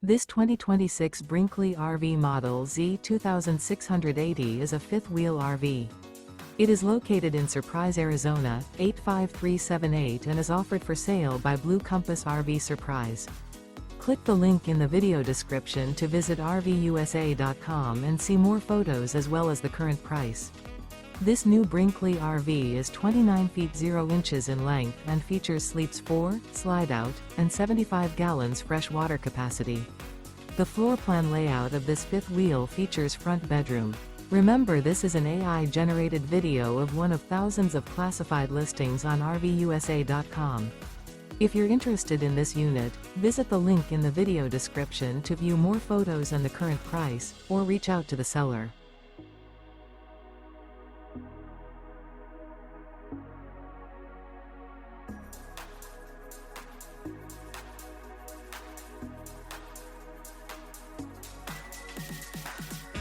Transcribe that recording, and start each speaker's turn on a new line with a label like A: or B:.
A: This 2026 Brinkley RV Model Z 2680 is a fifth-wheel RV. It is located in Surprise, Arizona, 85378 and is offered for sale by Blue Compass RV Surprise. Click the link in the video description to visit RVUSA.com and see more photos as well as the current price. This new Brinkley RV is 29 feet 0 inches in length and features sleeps 4, slide-out, and 75 gallons fresh water capacity. The floor plan layout of this fifth wheel features front bedroom. Remember, this is an AI-generated video of one of thousands of classified listings on RVUSA.com. If you're interested in this unit, visit the link in the video description to view more photos and the current price, or reach out to the seller.